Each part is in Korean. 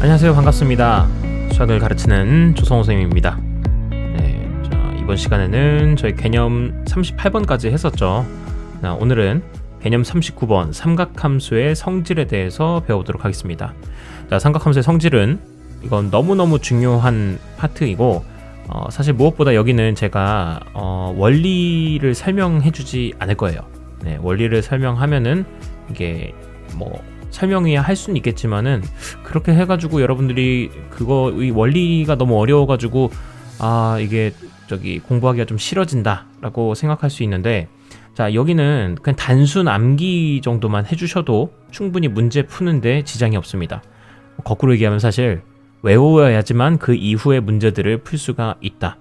안녕하세요. 반갑습니다. 수학을 가르치는 조성호 선생님입니다. 네, 자, 이번 시간에는 저희 개념 38번까지 했었죠. 오늘은 개념 39번 삼각함수의 성질에 대해서 배워보도록 하겠습니다. 자, 삼각함수의 성질은 이건 너무너무 중요한 파트이고 사실 무엇보다 여기는 제가 원리를 설명해주지 않을 거예요. 네, 원리를 설명하면은 이게 설명해야 할 수는 있겠지만은 그렇게 해가지고 여러분들이 이 원리가 너무 어려워가지고 이게 공부하기가 좀 싫어진다라고 생각할 수 있는데, 자, 여기는 그냥 단순 암기 정도만 해주셔도 충분히 문제 푸는데 지장이 없습니다. 거꾸로 얘기하면 사실 외워야지만 그 이후의 문제들을 풀 수가 있다.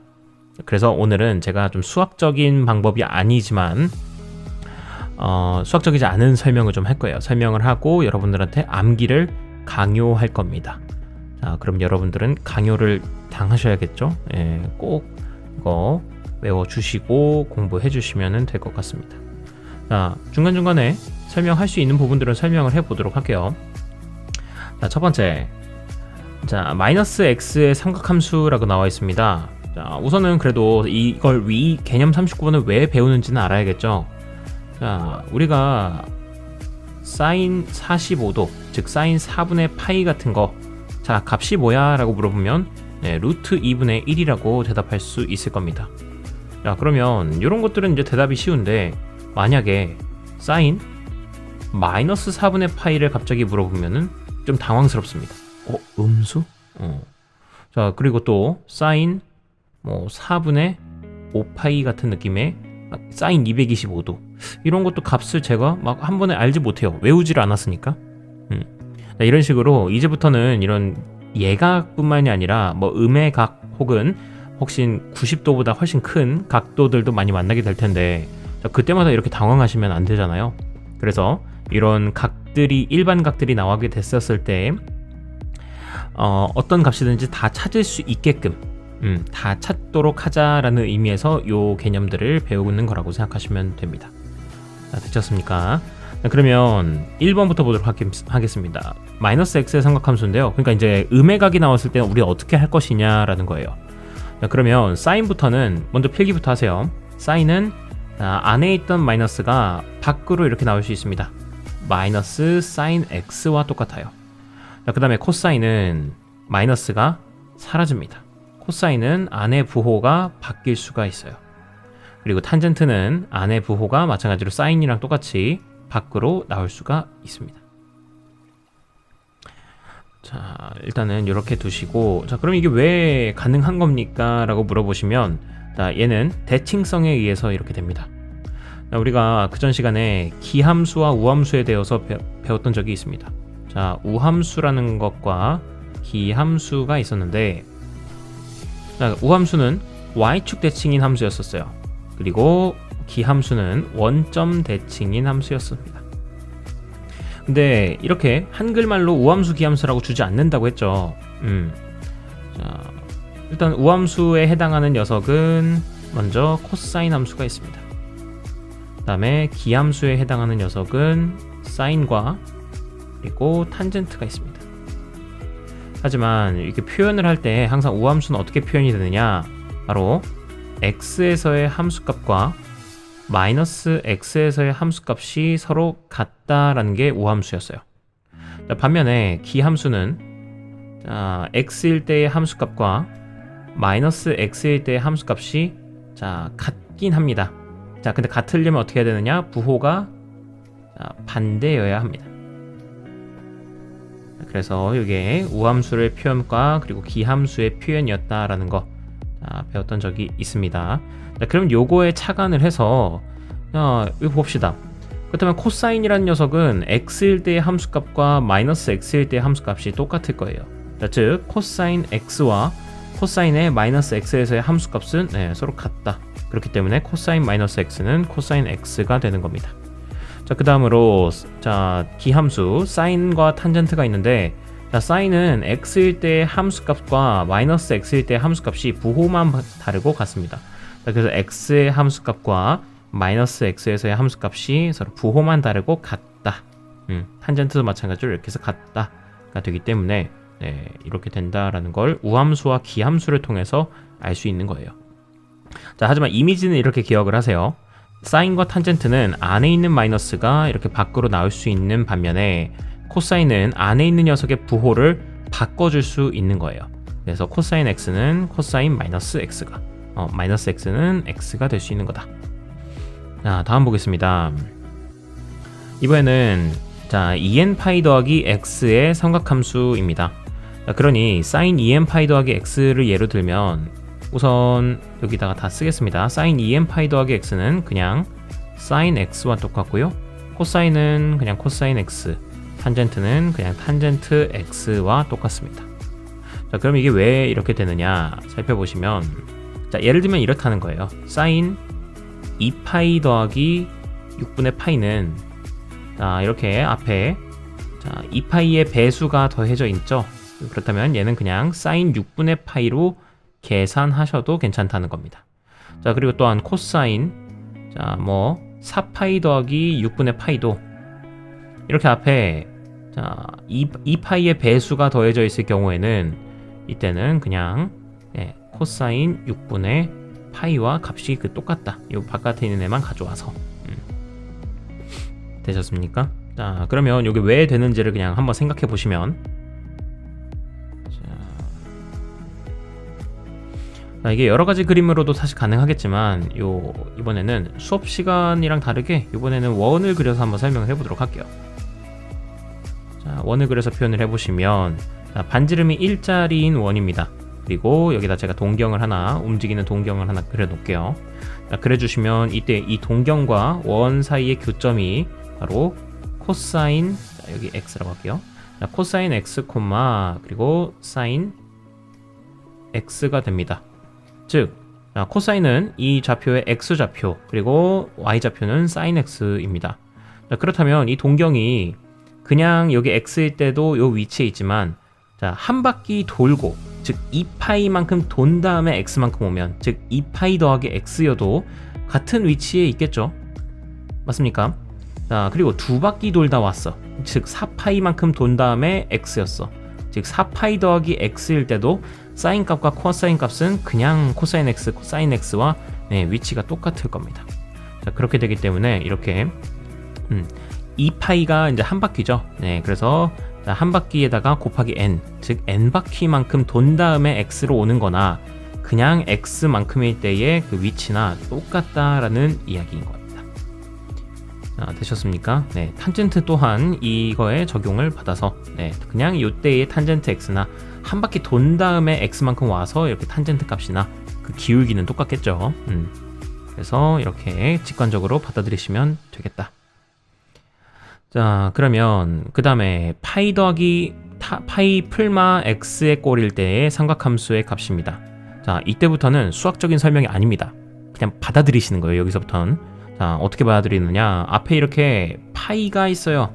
그래서 오늘은 제가 좀 수학적인 방법이 아니지만 수학적이지 않은 설명을 좀 할 거예요. 설명을 하고 여러분들한테 암기를 강요할 겁니다. 자, 그럼 여러분들은 강요를 당하셔야겠죠? 예, 꼭 이거 외워주시고 공부해 주시면 될 것 같습니다. 자, 중간중간에 설명할 수 있는 부분들은 설명을 해보도록 할게요. 자, 첫 번째, 자, 마이너스 x의 삼각함수라고 나와 있습니다. 자, 우선은 그래도 이걸 개념 39번을 왜 배우는지는 알아야겠죠? 자, 우리가 사인 45도, 즉 사인 4분의 파이 같은 거, 자, 값이 뭐야? 라고 물어보면 루트 2분의 1이라고 대답할 수 있을 겁니다. 자, 그러면 이런 것들은 이제 대답이 쉬운데, 만약에 사인 마이너스 4분의 파이를 갑자기 물어보면은 좀 당황스럽습니다. 음수? 자, 그리고 또 사인 4분의 5파이 같은 느낌의 사인 225도, 이런 것도 값을 제가 막 한 번에 알지 못해요. 외우지를 않았으니까. 자, 이런 식으로 이제부터는 이런 예각뿐만이 아니라 음의 각 혹은 혹시 90도보다 훨씬 큰 각도들도 많이 만나게 될 텐데, 자, 그때마다 이렇게 당황하시면 안 되잖아요. 그래서 이런 각들이, 일반 각들이 나오게 됐었을 때 어떤 값이든지 다 찾을 수 있게끔 다 찾도록 하자라는 의미에서 이 개념들을 배우는 거라고 생각하시면 됩니다. 자, 되셨습니까? 자, 그러면 1번부터 보도록 하겠습니다. 마이너스 x의 삼각함수인데요. 그러니까 이제 음의 각이 나왔을 때는 우리 어떻게 할 것이냐라는 거예요. 자, 그러면 사인부터는 먼저 필기부터 하세요. 사인은 안에 있던 마이너스가 밖으로 이렇게 나올 수 있습니다. 마이너스 사인 x와 똑같아요. 자, 그 다음에 코사인은 마이너스가 사라집니다. 코사인은 안의 부호가 바뀔 수가 있어요. 그리고 탄젠트는 안의 부호가 마찬가지로 사인이랑 똑같이 밖으로 나올 수가 있습니다. 자, 일단은 이렇게 두시고, 자, 그럼 이게 왜 가능한 겁니까? 라고 물어보시면, 자, 얘는 대칭성에 의해서 이렇게 됩니다. 자, 우리가 그전 시간에 기함수와 우함수에 대해서 배웠던 적이 있습니다. 자, 우함수라는 것과 기함수가 있었는데, 자, 우함수는 y축 대칭인 함수였었어요. 그리고 기함수는 원점 대칭인 함수였습니다. 근데 이렇게 한글말로 우함수, 기함수라고 주지 않는다고 했죠. 자, 일단 우함수에 해당하는 녀석은 먼저 코사인 함수가 있습니다. 그 다음에 기함수에 해당하는 녀석은 사인과 그리고 탄젠트가 있습니다. 하지만 이렇게 표현을 할 때 항상 우함수는 어떻게 표현이 되느냐, 바로 x에서의 함수값과 마이너스 x에서의 함수값이 서로 같다라는 게 우함수였어요. 자, 반면에 기함수는 x일 때의 함수값과 마이너스 x일 때의 함수값이 같긴 합니다. 자, 근데 같으려면 어떻게 해야 되느냐, 부호가 반대여야 합니다. 그래서 이게 우함수의 표현과 그리고 기함수의 표현이었다라는 거 배웠던 적이 있습니다. 자, 그럼 요거에 착안을 해서 이거 봅시다. 그렇다면 코사인이라는 녀석은 x일 때의 함수값과 마이너스 x일 때의 함수값이 똑같을 거예요. 자, 즉 코사인 x와 코사인의 마이너스 x에서의 함수값은 서로 같다. 그렇기 때문에 코사인 마이너스 x는 코사인 x가 되는 겁니다. 자, 그 다음으로 기함수 사인과 탄젠트가 있는데, 자, 사인은 x일 때의 함수값과 마이너스 x일 때의 함수값이 부호만 다르고 같습니다. 자, 그래서 x의 함수값과 마이너스 x에서의 함수값이 서로 부호만 다르고 같다. 탄젠트도 마찬가지로 이렇게 해서 같다가 되기 때문에 네, 이렇게 된다라는 걸 우함수와 기함수를 통해서 알 수 있는 거예요. 자, 하지만 이미지는 이렇게 기억을 하세요. 사인과 탄젠트는 안에 있는 마이너스가 이렇게 밖으로 나올 수 있는 반면에 코사인은 안에 있는 녀석의 부호를 바꿔줄 수 있는 거예요. 그래서 코사인 x는 코사인 마이너스 x가 마이너스 x는 x가 될 수 있는 거다. 자, 다음 보겠습니다. 이번에는 자 2n 파이 더하기 x의 삼각함수입니다. 자, 그러니 사인 2n 파이 더하기 x를 예로 들면 우선 여기다가 다 쓰겠습니다. 사인 2n 파이 더하기 x는 그냥 사인 x와 똑같고요. 코사인은 그냥 코사인 x, 탄젠트는 그냥 탄젠트 x와 똑같습니다. 자, 그럼 이게 왜 이렇게 되느냐 살펴보시면, 자, 예를 들면 이렇다는 거예요. 사인 2파이 더하기 6분의 파이는 자, 이렇게 앞에 자, 2파이의 배수가 더해져 있죠. 그렇다면 얘는 그냥 사인 6분의 파이로 계산하셔도 괜찮다는 겁니다. 자, 그리고 또한 코사인 자, 4파이 더하기 6분의 파이도 이렇게 앞에 자, 2파이의 배수가 더해져 있을 경우에는 이때는 그냥 코사인 6분의 파이와 값이 똑같다. 이 바깥에 있는 애만 가져와서 되셨습니까? 자, 그러면 이게 왜 되는지를 그냥 한번 생각해 보시면, 자, 이게 여러 가지 그림으로도 사실 가능하겠지만 이번에는 수업 시간이랑 다르게 이번에는 원을 그려서 한번 설명을 해보도록 할게요. 자, 원을 그려서 표현을 해보시면 자, 반지름이 1짜리인 원입니다. 그리고 여기다 제가 움직이는 동경을 하나 그려놓을게요. 자, 그려주시면 이때 이 동경과 원 사이의 교점이 바로 코사인, 자, 여기 x라고 할게요. 자, 코사인 x, 그리고 사인 x가 됩니다. 즉, 자, 코사인은 이 좌표의 x좌표, 그리고 y좌표는 사인 x입니다. 자, 그렇다면 이 동경이 그냥 여기 x일 때도 이 위치에 있지만, 자, 한 바퀴 돌고, 즉 2파이만큼 돈 다음에 x만큼 오면, 즉 2파이 더하기 x여도 같은 위치에 있겠죠. 맞습니까? 자, 그리고 두 바퀴 돌다 왔어. 즉 4파이만큼 돈 다음에 x였어. 즉 4파이 더하기 x일 때도 사인 값과 코사인 값은 그냥 코사인 x, 코사인 x와 위치가 똑같을 겁니다. 자, 그렇게 되기 때문에 이렇게 2파이가 이제 한 바퀴죠. 그래서 한 바퀴에다가 곱하기 n, 즉 n 바퀴만큼 돈 다음에 x로 오는 거나 그냥 x만큼일 때의 그 위치나 똑같다라는 이야기인 겁니다. 자, 되셨습니까? 탄젠트 또한 이거에 적용을 받아서 그냥 이때의 탄젠트 x나 한 바퀴 돈 다음에 x만큼 와서 이렇게 탄젠트 값이나 그 기울기는 똑같겠죠. 그래서 이렇게 직관적으로 받아들이시면 되겠다. 자, 그러면 그 다음에 파이 더하기 파이 풀마 x의 꼴일 때의 삼각함수의 값입니다. 자, 이때부터는 수학적인 설명이 아닙니다. 그냥 받아들이시는 거예요. 여기서부터는. 자, 어떻게 받아들이느냐, 앞에 이렇게 파이가 있어요.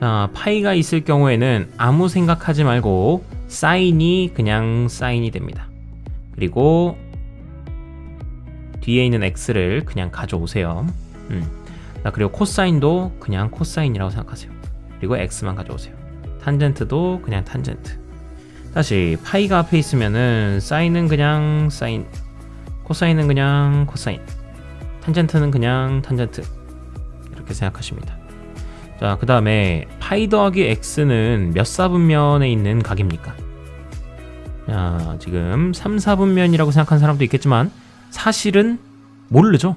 자, 파이가 있을 경우에는 아무 생각하지 말고 사인이 그냥 사인이 됩니다. 그리고 뒤에 있는 x를 그냥 가져오세요. 자, 그리고 코사인도 그냥 코사인이라고 생각하세요. 그리고 x만 가져오세요. 탄젠트도 그냥 탄젠트. 다시 파이가 앞에 있으면은 사인은 그냥 사인, 코사인은 그냥 코사인, 탄젠트는 그냥 탄젠트, 이렇게 생각하십니다. 자, 그 다음에 파이 더하기 x는 몇 사분면에 있는 각입니까? 자, 지금 3, 4분면이라고 생각하는 사람도 있겠지만 사실은 모르죠.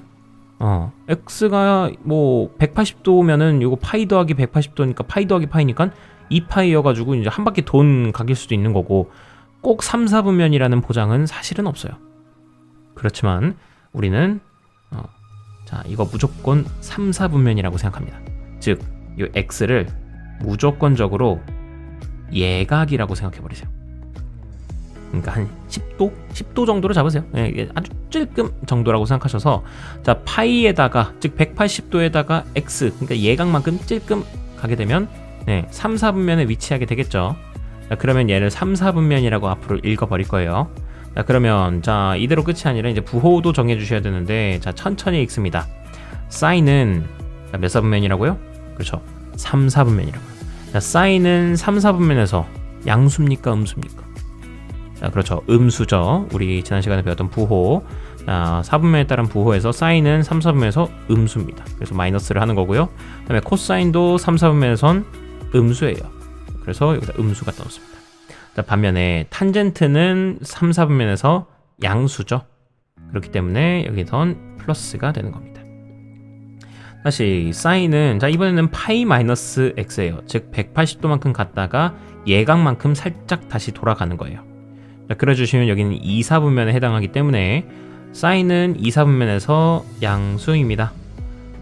x가 180도면은 이거 파이 더하기 180도니까 파이 더하기 파이니까 2파이여가지고 이제 한 바퀴 돈 각일 수도 있는 거고, 꼭 3, 4분면이라는 보장은 사실은 없어요. 그렇지만 우리는 자, 이거 무조건 3, 4분면이라고 생각합니다. 즉, 이 x를 무조건적으로 예각이라고 생각해버리세요. 그러니까 한 10도 정도로 잡으세요. 아주 찔끔 정도라고 생각하셔서, 자, 파이에다가, 즉 180도에다가 x, 그러니까 예각만큼 찔끔 가게 되면 3, 4분면에 위치하게 되겠죠. 자, 그러면 얘를 3, 4분면이라고 앞으로 읽어버릴 거예요. 자, 그러면 자, 이대로 끝이 아니라 이제 부호도 정해주셔야 되는데, 자, 천천히 읽습니다. 사인은 몇 사분면이라고요? 그렇죠, 3, 4분면이라고요. 자, 사인은 3, 4분면에서 양수입니까? 음수입니까? 자, 그렇죠. 음수죠. 우리 지난 시간에 배웠던 부호. 자, 4분면에 따른 부호에서 사인은 3, 4분면에서 음수입니다. 그래서 마이너스를 하는 거고요. 그 다음에 코사인도 3, 4분면에선 음수예요. 그래서 여기다 음수가 나왔습니다. 자, 반면에 탄젠트는 3, 4분면에서 양수죠. 그렇기 때문에 여기선 플러스가 되는 겁니다. 다시 사인은, 자, 이번에는 파이 마이너스 x예요. 즉 180도만큼 갔다가 예각만큼 살짝 다시 돌아가는 거예요. 자, 그래주시면 여기는 2, 4분면에 해당하기 때문에 사인은 2, 4분면에서 양수입니다.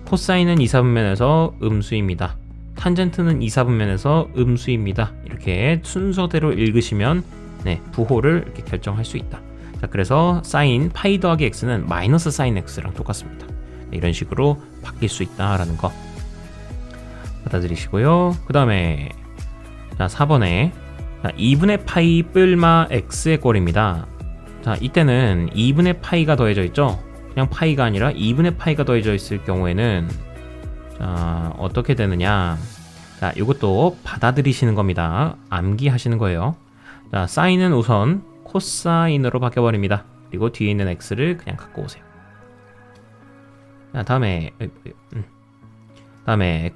코사인은 2, 4분면에서 음수입니다. 탄젠트는 2, 4분면에서 음수입니다. 이렇게 순서대로 읽으시면 부호를 이렇게 결정할 수 있다. 자, 그래서 사인 파이 더하기 x는 마이너스 사인 x랑 똑같습니다. 이런 식으로 바뀔 수 있다라는 거 받아들이시고요. 그 다음에 자, 4번에 2분의 파이 뿔마 x의 꼴입니다. 자, 이때는 2분의 파이가 더해져 있죠. 그냥 파이가 아니라 2분의 파이가 더해져 있을 경우에는 자, 어떻게 되느냐. 자, 이것도 받아들이시는 겁니다. 암기하시는 거예요. 자, 사인은 우선 코사인으로 바뀌어버립니다. 그리고 뒤에 있는 x를 그냥 갖고 오세요. 자, 다음에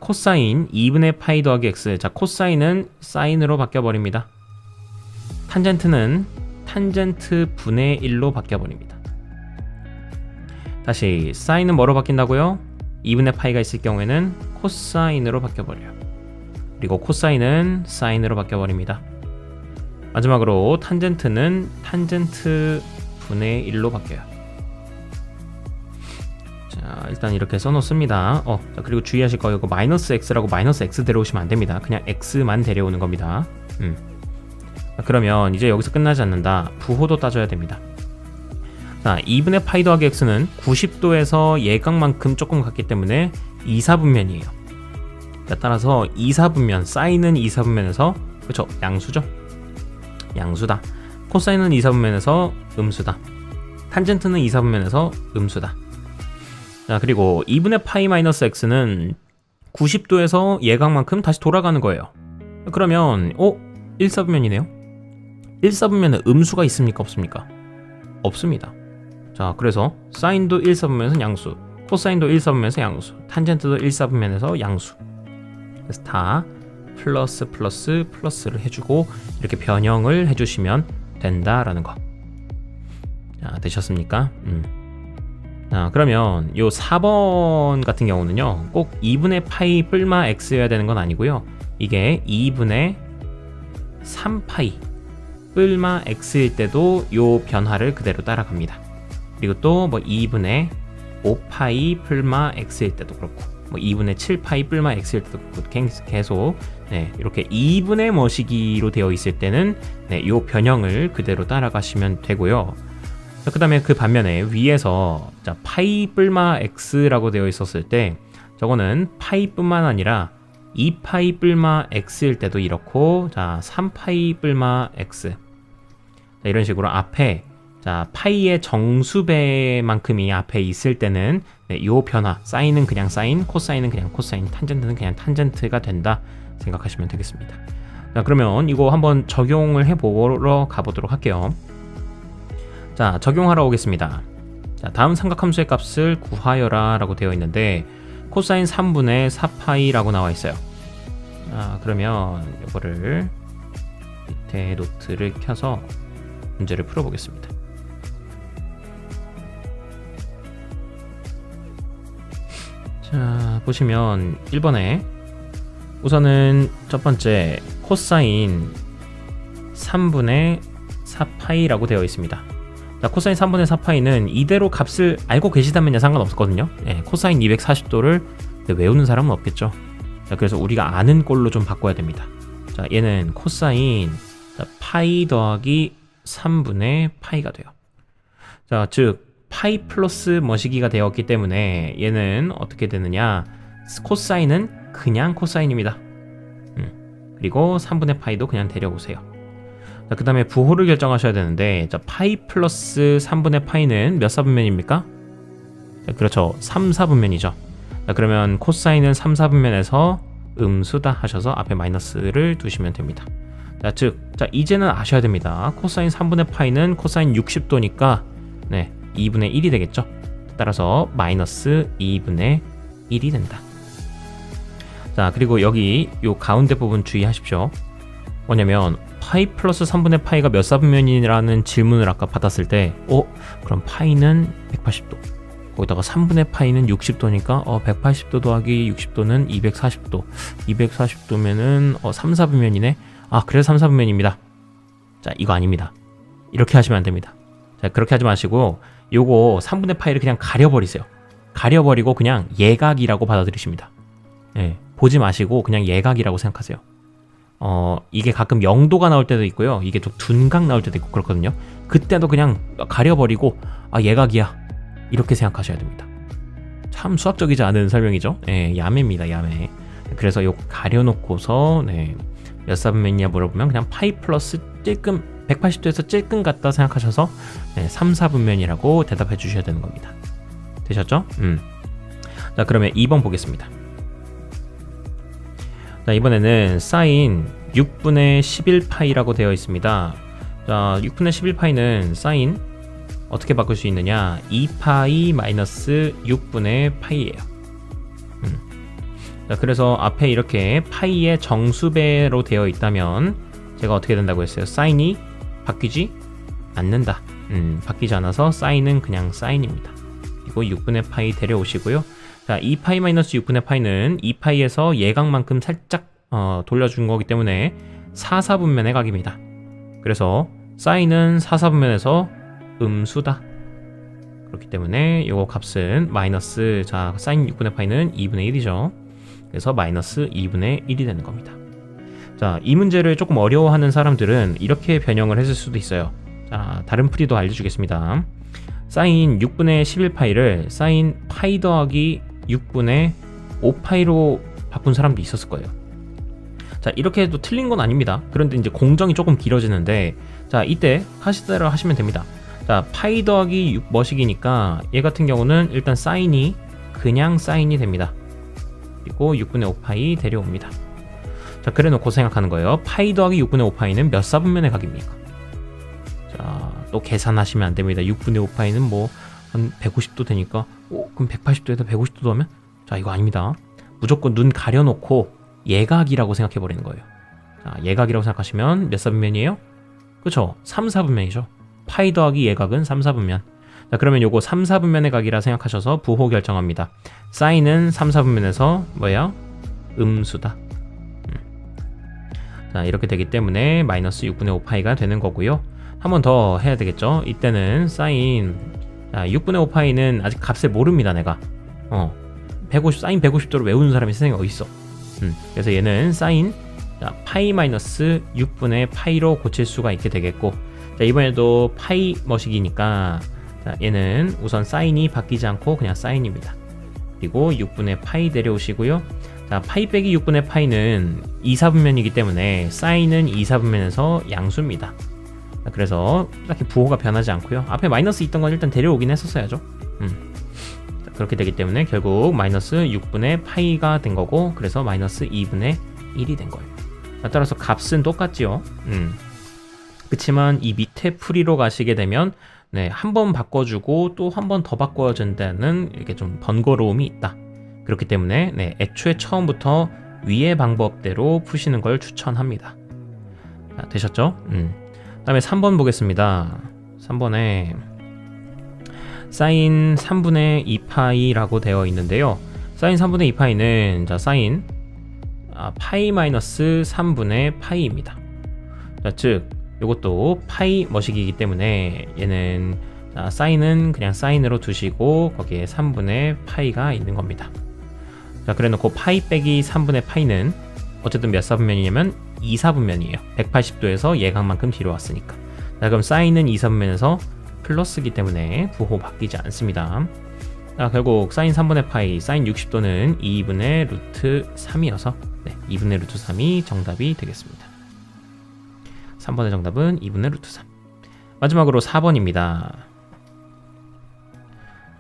코사인 2분의 파이 더하기 x. 자, 코사인은 사인으로 바뀌어버립니다. 탄젠트는 탄젠트 분의 1로 바뀌어버립니다. 다시 사인은 뭐로 바뀐다고요? 2분의 파이가 있을 경우에는 코사인으로 바뀌어버려요. 그리고 코사인은 사인으로 바뀌어버립니다. 마지막으로 탄젠트는 탄젠트 분의 1로 바뀌어요. 자, 일단 이렇게 써놓습니다. 자, 그리고 주의하실 거 이거 마이너스 x라고 마이너스 x 데려오시면 안 됩니다. 그냥 x만 데려오는 겁니다. 자, 그러면 이제 여기서 끝나지 않는다. 부호도 따져야 됩니다. 자, 2분의 파이 더하기 x는 90도에서 예각만큼 조금 갔기 때문에 2, 4분면이에요. 자, 따라서 2, 4분면, 사인은 2, 4분면에서 그렇죠, 양수죠. 양수다. 코사인은 2, 4분면에서 음수다. 탄젠트는 2, 4분면에서 음수다. 자, 그리고 2분의 파이 마이너스 x는 90도에서 예각만큼 다시 돌아가는 거예요. 그러면 1, 4분면이네요. 1, 4분면에 음수가 있습니까? 없습니까? 없습니다. 자, 그래서 사인도 1, 4분면에서 양수, 코사인도 1, 4분면에서 양수, 탄젠트도 1, 4분면에서 양수. 그래서 다 플러스를 해주고 이렇게 변형을 해주시면 된다라는 거. 자, 되셨습니까? 자, 그러면 요 4번 같은 경우는요, 꼭 2분의 파이 뿔마 x여야 되는 건 아니고요. 이게 2분의 3파이 뿔마 x일 때도 요 변화를 그대로 따라갑니다. 그리고 또 뭐 2분의 5파이 뿔마 x일 때도 그렇고, 뭐 2분의 7파이 뿔마 x일 때도 그렇고, 계속 이렇게 2분의 뭐시기로 되어 있을 때는 요 변형을 그대로 따라가시면 되고요. 그 다음에 그 반면에 위에서 자, 파이 뿔마 x라고 되어 있었을 때 저거는 파이뿐만 아니라 2파이 뿔마 x일 때도 이렇고, 자, 3파이 뿔마 x. 자, 이런 식으로 앞에 자, 파이의 정수배만큼이 앞에 있을 때는 요 변화, 사인은 그냥 사인, 코사인은 그냥 코사인, 탄젠트는 그냥 탄젠트가 된다 생각하시면 되겠습니다. 자, 그러면 이거 한번 적용을 해보러 가보도록 할게요. 자, 적용하러 오겠습니다. 자, 다음 삼각함수의 값을 구하여라 라고 되어 있는데 코사인 3분의 4파이라고 나와 있어요. 자, 그러면 이거를 밑에 노트를 켜서 문제를 풀어보겠습니다. 자, 보시면 1번에 우선은 첫 번째 코사인 3분의 4파이라고 되어 있습니다. 자, 코사인 3분의 4파이는 이대로 값을 알고 계시다면 상관없거든요. 코사인 240도를 외우는 사람은 없겠죠. 자, 그래서 우리가 아는 꼴로 좀 바꿔야 됩니다. 자, 얘는 코사인 파이 더하기 3분의 파이가 돼요. 자, 즉 파이 플러스 머시기가 되었기 때문에 얘는 어떻게 되느냐, 코사인은 그냥 코사인입니다. 그리고 3분의 파이도 그냥 데려오세요. 자, 그 다음에 부호를 결정하셔야 되는데, 자, 파이 플러스 3분의 파이는 몇 사분면입니까? 자, 그렇죠, 3, 4분면이죠. 자, 그러면 코사인은 3, 4분면에서 음수다 하셔서 앞에 마이너스를 두시면 됩니다. 자, 이제는 아셔야 됩니다. 코사인 3분의 파이는 코사인 60도니까 2분의 1이 되겠죠. 따라서 마이너스 2분의 1이 된다. 자, 그리고 여기 요 가운데 부분 주의하십시오. 뭐냐면 파이 플러스 3분의 파이가 몇 사분면이라는 질문을 아까 받았을 때 그럼 파이는 180도, 거기다가 3분의 파이는 60도니까 180도 더하기 60도는 240도, 240도면은 3, 4분면이네. 그래서 3, 4분면입니다. 자, 이거 아닙니다. 이렇게 하시면 안 됩니다. 자, 그렇게 하지 마시고 요거 3분의 파이를 그냥 가려버리세요. 가려버리고 그냥 예각이라고 받아들이십니다. 보지 마시고 그냥 예각이라고 생각하세요. 이게 가끔 0도가 나올 때도 있고요. 이게 또 둔각 나올 때도 있고 그렇거든요. 그때도 그냥 가려버리고 예각이야, 이렇게 생각하셔야 됩니다. 참 수학적이지 않은 설명이죠. 야매입니다, 야매. 그래서 요 가려놓고서 몇 사분면이냐 물어보면 그냥 파이 플러스 찔끔 180도에서 찔끔 같다 생각하셔서 3, 4분면이라고 대답해 주셔야 되는 겁니다. 되셨죠? 자, 그러면 2번 보겠습니다. 자, 이번에는 사인 6분의 11파이라고 되어 있습니다. 자, 6분의 11파이는 사인 어떻게 바꿀 수 있느냐? 2파이 마이너스 6분의 파이예요. 자, 그래서 앞에 이렇게 파이의 정수배로 되어 있다면 제가 어떻게 된다고 했어요? 사인이 바뀌지 않는다. 바뀌지 않아서 사인은 그냥 사인입니다. 그리고 6분의 파이 데려오시고요. 자, 2파이 마이너스 6분의 파이는 2파이에서 예각만큼 살짝 돌려준 거기 때문에 4, 4분면의 각입니다. 그래서 사인은 4, 4분면에서 음수다. 그렇기 때문에 이 값은 마이너스, 자, 사인 6분의 파이는 2분의 1이죠. 그래서 마이너스 2분의 1이 되는 겁니다. 자, 이 문제를 조금 어려워하는 사람들은 이렇게 변형을 했을 수도 있어요. 자, 다른 풀이도 알려주겠습니다. 사인 6분의 11파이를 사인 파이 더하기 6분의 5파이로 바꾼 사람도 있었을 거예요. 자, 이렇게 해도 틀린 건 아닙니다. 그런데 이제 공정이 조금 길어지는데, 자, 이때 하시대로 하시면 됩니다. 자, 파이 더하기 6 머식이니까 얘 같은 경우는 일단 사인이 그냥 사인이 됩니다. 그리고 6분의 5파이 데려옵니다. 자, 그래 놓고 생각하는 거예요. 파이 더하기 6분의 5파이는 몇 사분면의 각입니까? 자, 또 계산하시면 안 됩니다. 6분의 5파이는 뭐 한 150도 되니까 그럼 180도에다 150도 더하면, 자, 이거 아닙니다. 무조건 눈 가려놓고 예각이라고 생각해 버리는 거예요. 자, 예각이라고 생각하시면 몇 사분면이에요? 그쵸? 3, 4분면이죠. 파이 더하기 예각은 3, 4분면. 자, 그러면 요거 3, 4분면의 각이라 생각하셔서 부호 결정합니다. 사인은 3, 4분면에서 뭐야? 음수다. 자, 이렇게 되기 때문에 마이너스 6분의 5파이가 되는 거고요. 한 번 더 해야 되겠죠? 이때는 사인 6분의 5파이는 아직 값을 모릅니다, 내가. 사인 150도를 외우는 사람이 세상에 어딨어. 그래서 얘는 사인 파이 마이너스 6분의 파이로 고칠 수가 있게 되겠고, 자, 이번에도 파이 머식이니까 자, 얘는 우선 사인이 바뀌지 않고 그냥 사인입니다. 그리고 6분의 파이 내려오시고요. 자, 파이 빼기 6분의 파이는 2, 4분면이기 때문에 사인은 2, 4분면에서 양수입니다. 자, 그래서 딱히 부호가 변하지 않고요. 앞에 마이너스 있던 건 일단 데려오긴 했었어야죠. 자, 그렇게 되기 때문에 결국 마이너스 6분의 파이가 된 거고, 그래서 마이너스 2분의 1이 된 거예요. 자, 따라서 값은 똑같지요. 그렇지만 이 밑에 풀이로 가시게 되면 한 번 바꿔주고 또 한 번 더 바꿔준다는 이게 좀 번거로움이 있다. 그렇기 때문에 애초에 처음부터 위의 방법대로 푸시는 걸 추천합니다. 자, 되셨죠? 다음에 3번 보겠습니다. 3번에 사인 3분의 2파이라고 되어 있는데요. 사인 3분의 2파이는 자, 사인 파이 마이너스 3분의 파이입니다. 자, 즉 이것도 파이 머식이기 때문에 얘는 자, 사인은 그냥 사인으로 두시고 거기에 3분의 파이가 있는 겁니다. 자, 그래 놓고 파이 빼기 3분의 파이는 어쨌든 몇 사분면이냐면 2, 4분면이에요. 180도에서 예각만큼 뒤로 왔으니까. 자, 그럼 사인은 2, 4분면에서 플러스기 때문에 부호 바뀌지 않습니다. 자, 결국 사인 3분의 파이, 사인 60도는 2분의 루트 3이어서 2분의 루트 3이 정답이 되겠습니다. 3번의 정답은 2분의 루트 3. 마지막으로 4번입니다.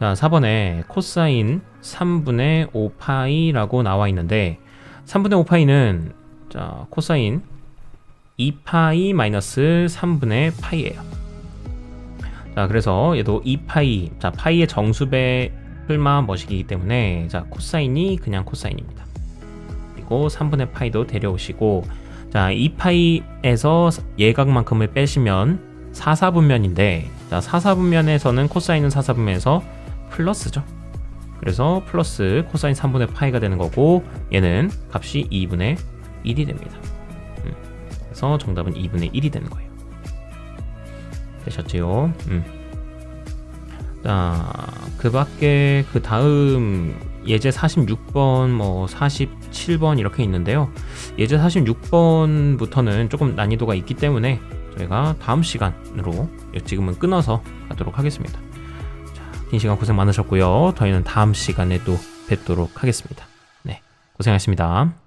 자, 4번에 코사인 3분의 5파이라고 나와 있는데, 3분의 5파이는 자 코사인 2파이 마이너스 3분의 파이예요. 자 그래서 얘도 2파이, 자 파이의 정수배 풀마 머시기이기 때문에 자 코사인이 그냥 코사인입니다. 그리고 3분의 파이도 데려오시고, 자 2파이에서 예각만큼을 빼시면 4사분면인데, 자 4사분면에서는 코사인은 4사분면에서 플러스죠. 그래서 플러스 코사인 3분의 파이가 되는 거고, 얘는 값이 2분의 1이 됩니다. 그래서 정답은 2분의 1이 되는 거예요. 되셨지요? 자, 그 밖에 그 다음 예제 46번, 뭐 47번 이렇게 있는데요. 예제 46번부터는 조금 난이도가 있기 때문에 저희가 다음 시간으로 지금은 끊어서 가도록 하겠습니다. 자, 긴 시간 고생 많으셨고요. 저희는 다음 시간에 또 뵙도록 하겠습니다. 네, 고생하셨습니다.